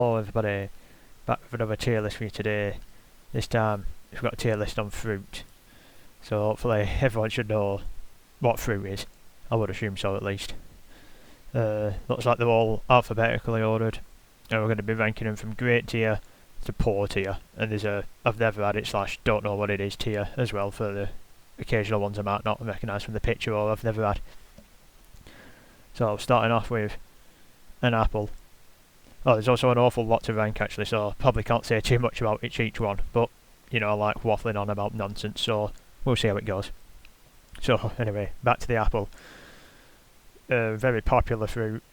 Hello everybody, back with another tier list for you today. This time we've got a tier list on fruit, so hopefully everyone should know what fruit is. I would assume so at least. Looks like they're all alphabetically ordered, and we're going to be ranking them from great tier to poor tier, and there's a I've never had it / don't know what it is tier as well for the occasional ones I might not recognise from the picture or I've never had. So starting off with an apple. Oh, there's also an awful lot to rank actually, so I probably can't say too much about each one, but you know, I like waffling on about nonsense, so we'll see how it goes. So anyway, back to the apple. Very popular fruit,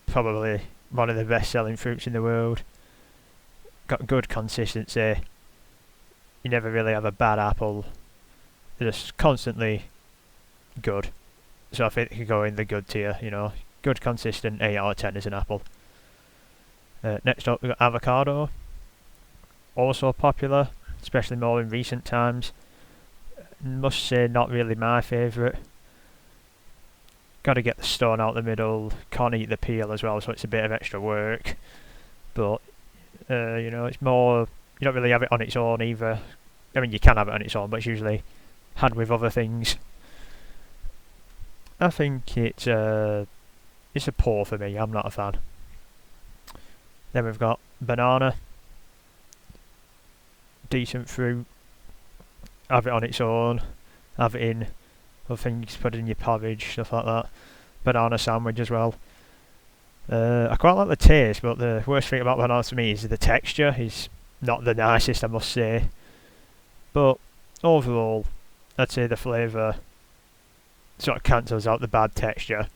probably one of the best selling fruits in the world. Got good consistency. You never really have a bad apple. They're just constantly good. So I think it could go in the good tier, you know. Good consistent 8 out of 10 is an apple. Next up, we've got avocado. Also popular, especially more in recent times. Must say, not really my favourite. Got to get the stone out the middle. Can't eat the peel as well, so it's a bit of extra work. But you know, it's more. You don't really have it on its own either. I mean, you can have it on its own, but it's usually had with other things. I think it's a poor for me. I'm not a fan. Then we've got banana. Decent fruit. Have it on its own. Have it in other things, put it in your porridge, stuff like that. Banana sandwich as well. I quite like the taste, but the worst thing about banana to me is the texture is not the nicest, I must say. But overall, I'd say the flavour sort of cancels out the bad texture.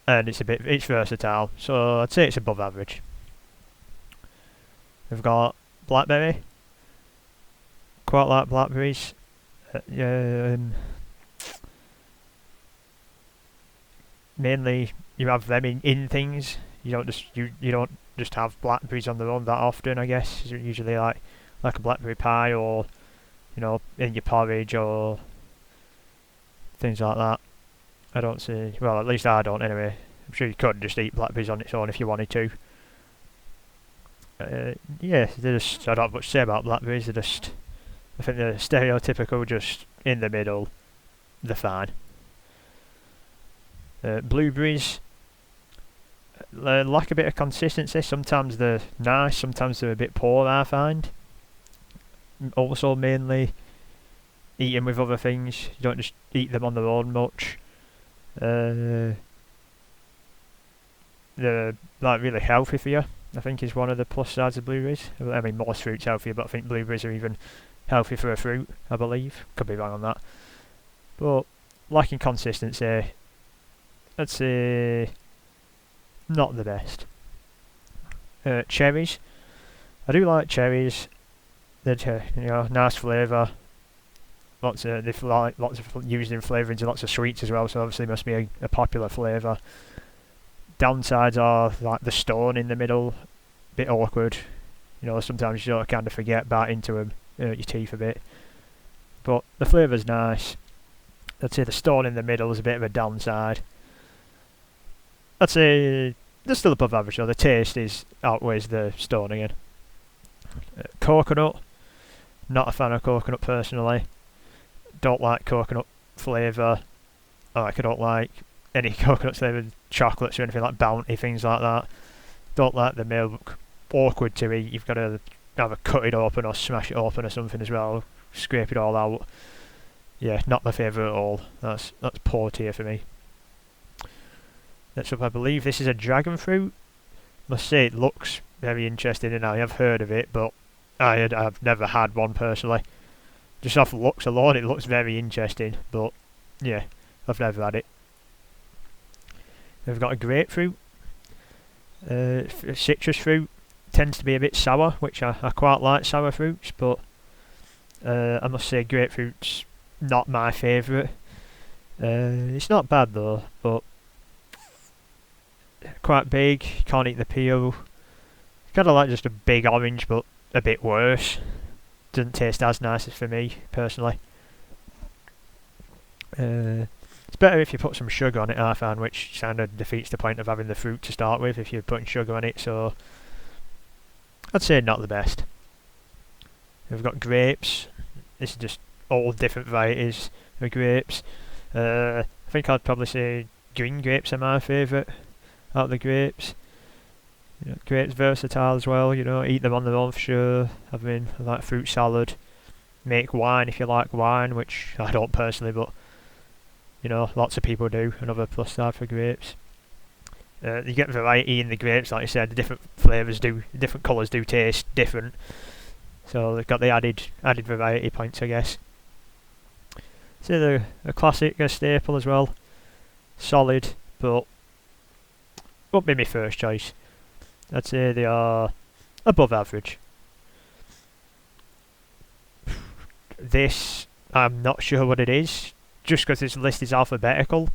And it's versatile, so I'd say it's above average. We've got blackberry. Quite like blackberries. Mainly you have them in things. You don't just have blackberries on their own that often, I guess. It's usually like a blackberry pie, or you know, in your porridge or things like that. I don't see. Well, at least I don't anyway. I'm sure you could just eat blackberries on its own if you wanted to. Yeah, I don't have much to say about blackberries. I think they're stereotypical, just in the middle. They're fine. Blueberries lack a bit of consistency. Sometimes they're nice, sometimes they're a bit poor, I find. Also, mainly eating with other things. You don't just eat them on their own much. They're like really healthy for you, I think, is one of the plus sides of blueberries. I mean, most fruits healthier, but I think blueberries are even healthy for a fruit, I believe. Could be wrong on that. But lacking consistency, I'd say not the best. Cherries. I do like cherries. They're nice flavour. Lots of used in flavourings and lots of sweets as well, so obviously must be a popular flavour. Downsides are like the stone in the middle, bit awkward. You know, sometimes you kind of forget, bite into them, hurt your teeth a bit. But the flavour's nice. I'd say the stone in the middle is a bit of a downside. I'd say they're still above average, though. The taste outweighs the stone again. Coconut. Not a fan of coconut personally. Don't like coconut flavour. I don't like any coconut flavoured chocolates or anything like Bounty, things like that. Don't like the milk. Awkward to eat. You've got to either cut it open or smash it open or something as well. Scrape it all out. Yeah, not my favourite at all. That's poor tier for me. Next up, I believe this is a dragon fruit. Must say it looks very interesting, and I have heard of it, but I've never had one personally. Just off looks alone, it looks very interesting, but yeah, I've never had it. We've got a grapefruit. Citrus fruit tends to be a bit sour, which I quite like sour fruits, but I must say grapefruit's not my favourite. It's not bad though, but quite big, can't eat the peel. Kind of like just a big orange, but a bit worse. Doesn't taste as nice as for me, personally. It's better if you put some sugar on it, I find, which kind of defeats the point of having the fruit to start with if you're putting sugar on it, so I'd say not the best. We've got grapes. This is just all different varieties of grapes. I think I'd probably say green grapes are my favourite out of the grapes. You know, grapes versatile as well, you know, eat them on their own for sure. Have them in like fruit salad. Make wine if you like wine, which I don't personally, but you know, lots of people do. Another plus side for grapes. You get variety in the grapes, like I said. The different flavours do, different colours do taste different. So they've got the added variety points, I guess. So they're a classic, a staple as well. Solid, but won't be my first choice. I'd say they are above average. This, I'm not sure what it is. Just because this list is alphabetical,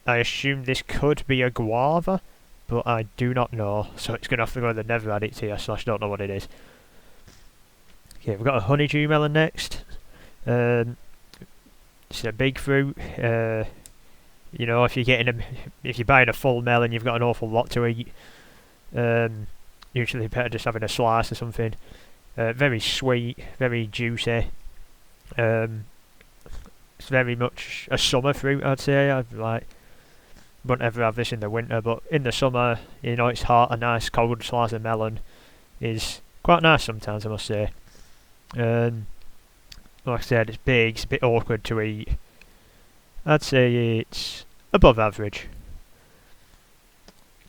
I assume this could be a guava, but I do not know, so it's going to have to go to the never had it tier, so I don't know what it is. Okay, we've got a honeydew melon next. It's a big fruit. You know, if you're buying a full melon, you've got an awful lot to eat. Usually better just having a slice or something. Very sweet, very juicy. It's very much a summer fruit, I'd say. Wouldn't ever have this in the winter, but in the summer, you know, it's hot. A nice cold slice of melon is quite nice sometimes, I must say. Like I said, it's big, it's a bit awkward to eat. I'd say it's above average.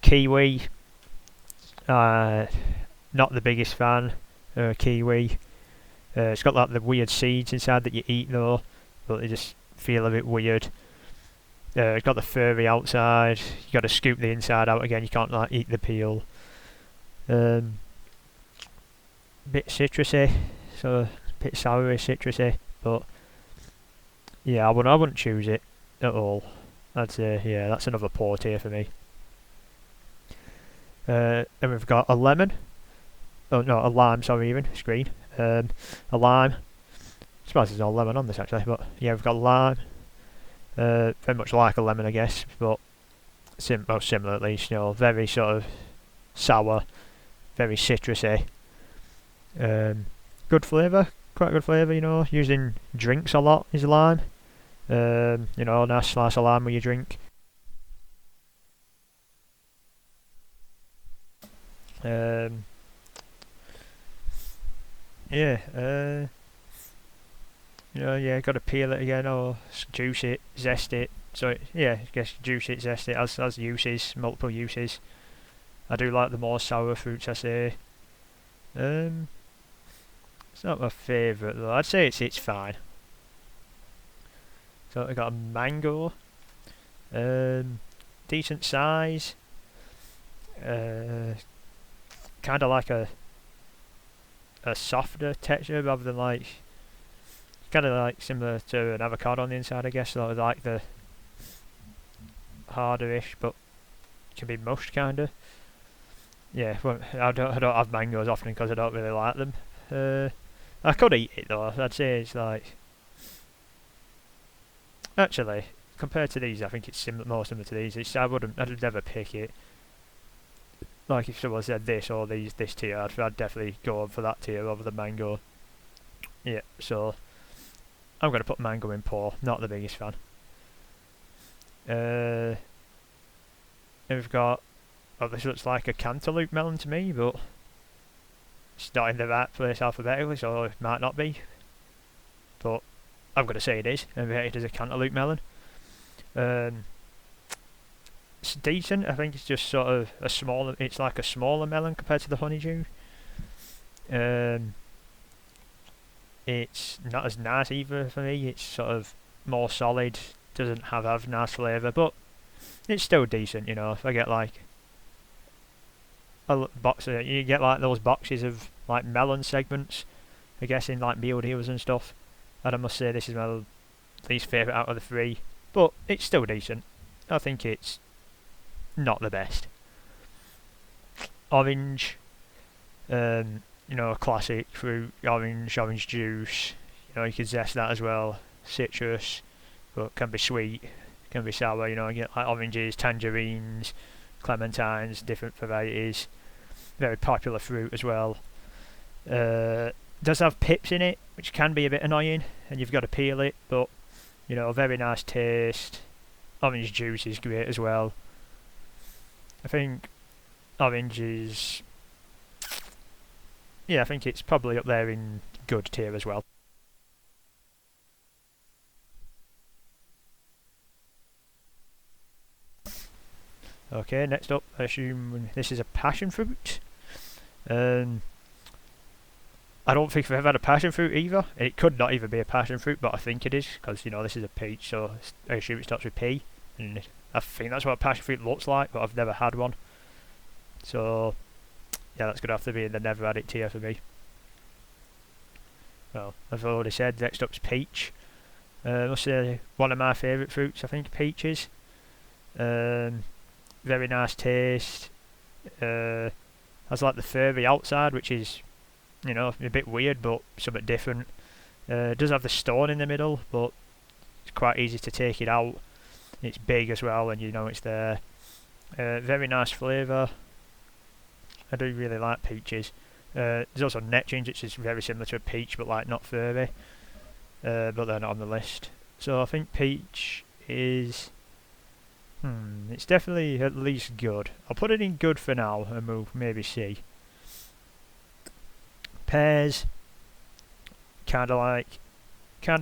Kiwi, not the biggest fan of kiwi. It's got like the weird seeds inside that you eat though, but they just feel a bit weird. It's got the furry outside. You got to scoop the inside out again. You can't like eat the peel. Bit citrusy, so a bit soury, citrusy, but yeah, I wouldn't choose it at all. I'd say yeah, that's another poor tier for me. And we've got a lemon. Oh no, a lime. Sorry, even it's green. A lime. I suppose there's no lemon on this actually, but yeah, we've got lime. Very much like a lemon, I guess, but similar at least. You know, very sort of sour, very citrusy. Good flavour, quite good flavour. You know, using drinks a lot is lime. You know, nice slice of lime with your drink. Yeah. You know, yeah, got to peel it again or juice it, zest it. So yeah, I guess juice it, zest it as uses, multiple uses. I do like the more sour fruits, I say. It's not my favourite though. I'd say it's fine. So I got a mango. Decent size. Kind of like a softer texture rather than like. Kind of like similar to an avocado on the inside, I guess. So like the harder-ish, but can be mushed kind of. Yeah, well, I don't have mangoes often because I don't really like them. I could eat it though. I'd say it's like actually compared to these, I think it's more similar to these. I'd never pick it. Like if someone said this or this tier, I'd definitely go for that tier over the mango. Yeah, so. I'm going to put mango in poor, not the biggest fan. And we've got, this looks like a cantaloupe melon to me, but it's not in the right place alphabetically, so it might not be. But I'm going to say it is, and it is a cantaloupe melon. It's decent, I think it's just sort of it's like a smaller melon compared to the honeydew. It's not as nice either for me. It's sort of more solid, doesn't have nice flavour, but it's still decent, you know. If I get like a box you get like those boxes of like melon segments, I guess in like meal deals and stuff, and I must say this is my least favourite out of the three, but it's still decent. I think it's not the best. Orange, you know, classic fruit, orange juice. You know, you can zest that as well. Citrus, but can be sweet, can be sour. You know, you get like oranges, tangerines, clementines, different varieties. Very popular fruit as well. Does have pips in it, which can be a bit annoying, and you've got to peel it, but you know, very nice taste. Orange juice is great as well. I think orange is, yeah, I think it's probably up there in good tier as well. Okay, next up, I assume this is a passion fruit. I don't think I've ever had a passion fruit either. It could not even be a passion fruit, but I think it is, because you know this is a peach, so I assume it starts with P, and I think that's what a passion fruit looks like, but I've never had one. So yeah, that's going to have to be in the never had it tier for me. Well, I've already said, next up's peach. I must say, one of my favourite fruits, I think, peaches. Very nice taste. Has like the furry outside, which is, you know, a bit weird, but something different. It does have the stone in the middle, but it's quite easy to take it out. It's big as well, and you know it's there. Very nice flavour. I do really like peaches. There's also nectarines, which is very similar to a peach, but like not furry. But they're not on the list. So I think peach is... it's definitely at least good. I'll put it in good for now, and we'll maybe see. Pears, kind of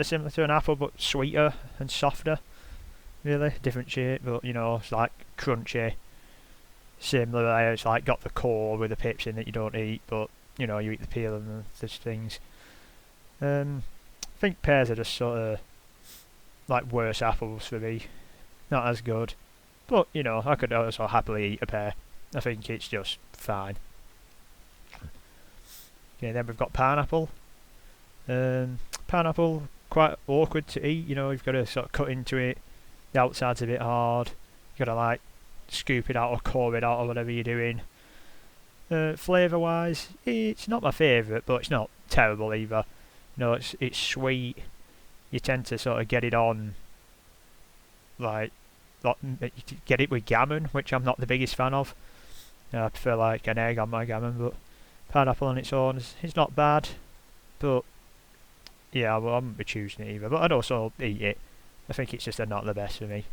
similar to an apple, but sweeter and softer. Really, different shape, but you know, it's like crunchy. Similar, it's like got the core with the pips in that you don't eat, but you know, you eat the peel and the things. I think pears are just sort of like worse apples for me. Not as good, but you know, I could also happily eat a pear. I think it's just fine. Okay, then we've got pineapple. Pineapple, quite awkward to eat, you know, you've got to sort of cut into it. The outside's a bit hard. You've got to like scoop it out or core it out or whatever you're doing. Flavour wise, it's not my favourite, but it's not terrible either. You know, it's sweet. You tend to sort of get it on, like get it with gammon, which I'm not the biggest fan of. I prefer like an egg on my gammon, but pineapple on its own is not bad. But yeah, well, I wouldn't be choosing it either, but I'd also eat it. I think it's just not the best for me.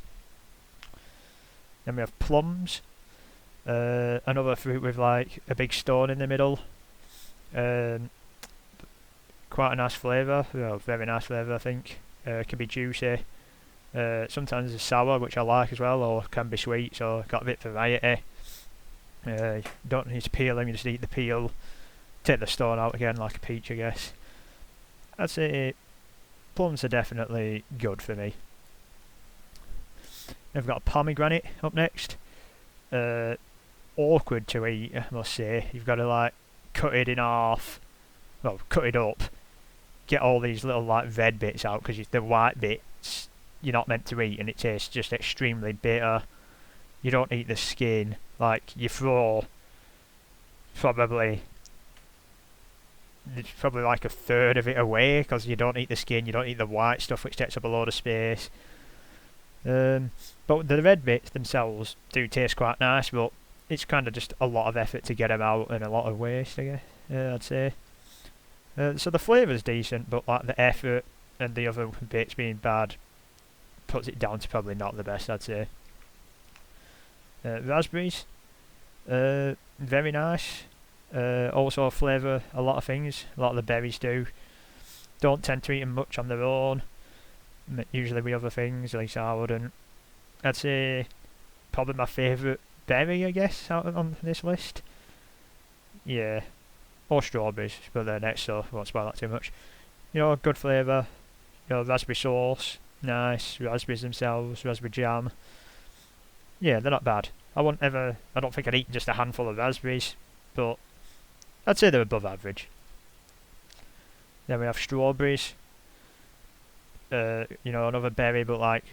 Then we have plums. Another fruit with like a big stone in the middle. Quite a nice flavour, well, very nice flavour I think. Can be juicy. Sometimes it's sour, which I like as well, or can be sweet, so got a bit of variety. Don't need to peel them, you just eat the peel. Take the stone out again, like a peach I guess. I'd say plums are definitely good for me. Then we've got a pomegranate up next. Awkward to eat, I must say. You've got to like cut it in half, well, cut it up, get all these little like red bits out, because the white bits you're not meant to eat, and it tastes just extremely bitter. You don't eat the skin, like you throw probably like a third of it away, because you don't eat the skin, you don't eat the white stuff, which takes up a load of space. But the red bits themselves do taste quite nice, but it's kind of just a lot of effort to get them out and a lot of waste, I guess, I'd say. So the flavour's decent, but like the effort and the other bits being bad puts it down to probably not the best, I'd say. Raspberries, very nice. Also flavour a lot of things. A lot of the berries do. Don't tend to eat them much on their own. Usually with other things, at least I wouldn't. I'd say probably my favourite berry, I guess, out on this list. Yeah, or strawberries, but they're next, so I won't spoil that too much. You know, good flavour. You know, raspberry sauce, nice. Raspberries themselves, raspberry jam. Yeah, they're not bad. I don't think I'd eat just a handful of raspberries, but I'd say they're above average. Then we have strawberries. You know, another berry, but like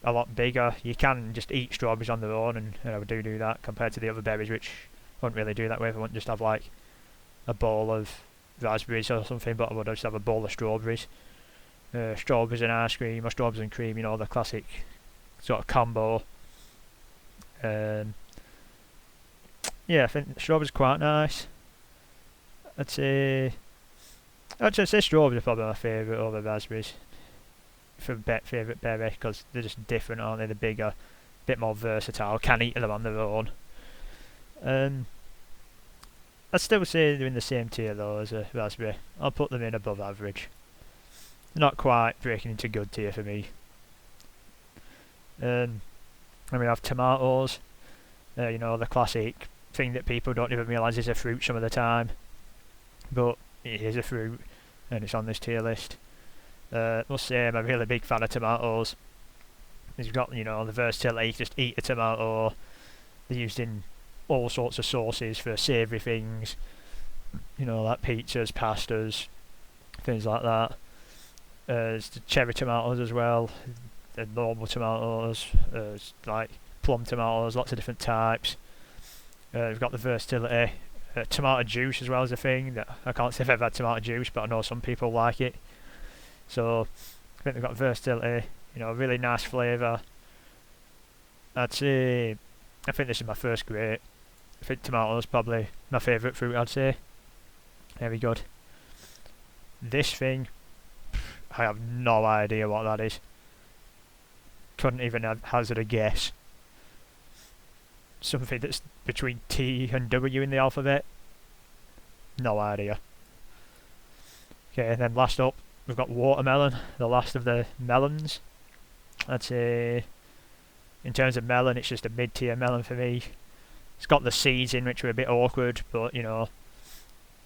a lot bigger. You can just eat strawberries on their own, and I would do that compared to the other berries, which I wouldn't really do that with. I wouldn't just have like a bowl of raspberries or something, but I would just have a bowl of strawberries. Strawberries and ice cream, or strawberries and cream, you know, the classic sort of combo. Yeah, I think the strawberry's quite nice. I'd say strawberries are probably my favourite over raspberries. For favourite berry, because they're just different, aren't they? They're bigger, a bit more versatile, can eat them on their own. I'd still say they're in the same tier though as a raspberry. I'll put them in above average. Not quite breaking into good tier for me. And we have tomatoes. You know, the classic thing that people don't even realise is a fruit some of the time. But it is a fruit, and it's on this tier list. Must say I'm a really big fan of tomatoes. You've got, you know, the versatility, you just eat a tomato. They're used in all sorts of sauces for savoury things. You know, like pizzas, pastas, things like that. There's the cherry tomatoes as well. The normal tomatoes, like plum tomatoes, lots of different types. We've got the versatility. Tomato juice as well as a thing. That I can't say if I've had tomato juice, but I know some people like it. So I think they've got versatility, you know, really nice flavour. I think this is my first grade. I think tomatoes probably my favourite fruit, I'd say. Very good. This thing, I have no idea what that is. Couldn't even hazard a guess. Something that's between T and W in the alphabet. No idea. Okay, and then last up, we've got watermelon, the last of the melons. I'd say, in terms of melon, it's just a mid-tier melon for me. It's got the seeds in, which are a bit awkward, but, you know, it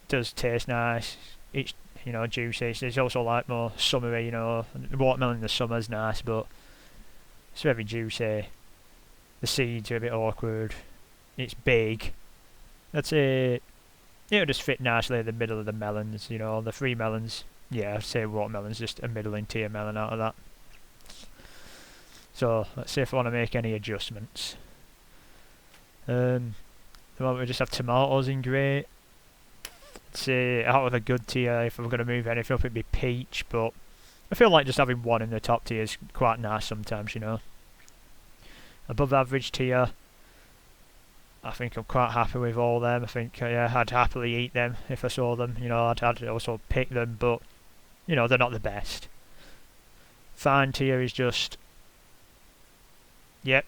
does taste nice. It's, you know, juicy. It's also like more summery, you know. Watermelon in the summer is nice, but it's very juicy. The seeds are a bit awkward. It's big. I'd say it'll just fit nicely in the middle of the melons, you know, the three melons. Yeah, I'd say watermelon's just a middling tier melon out of that. So, let's see if I want to make any adjustments. The moment we just have tomatoes in grey. I'd say out of the good tier, if I'm going to move anything up, it'd be peach, but I feel like just having one in the top tier is quite nice sometimes, you know. Above average tier, I think I'm quite happy with all them. I think yeah, I'd happily eat them if I saw them. You know, I'd also pick them, but you know, they're not the best. Fine tier is just, yep,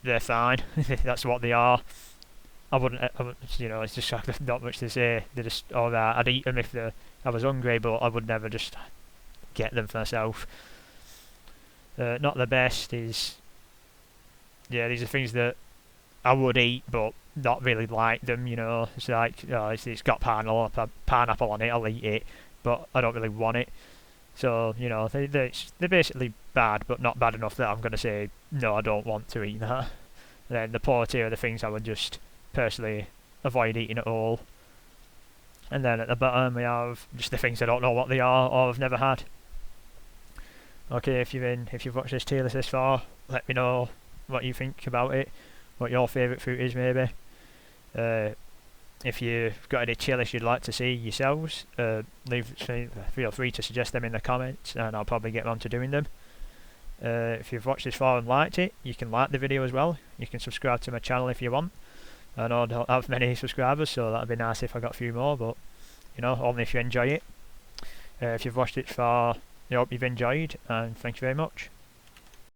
they're fine. That's what they are. I wouldn't, you know, it's just not much to say. They're just alright. I'd eat them if I was hungry, but I would never just get them for myself. Not the best is, yeah, these are things that I would eat, but not really like them, you know. It's like, it's got pineapple on it, I'll eat it, but I don't really want it. So, you know, they're basically bad, but not bad enough that I'm going to say, no, I don't want to eat that. And then the poor tier are the things I would just personally avoid eating at all. And then at the bottom we have just the things I don't know what they are or I've never had. Okay, if you've watched this tier list this far, let me know what you think about it, what your favourite fruit is maybe. If you've got any tier lists you'd like to see yourselves, feel free to suggest them in the comments and I'll probably get on to doing them. If you've watched this far and liked it, you can like the video as well. You can subscribe to my channel if you want. I know I don't have many subscribers, so that'd be nice if I got a few more, but you know, only if you enjoy it. If you've watched it far, I hope you've enjoyed, and thank you very much.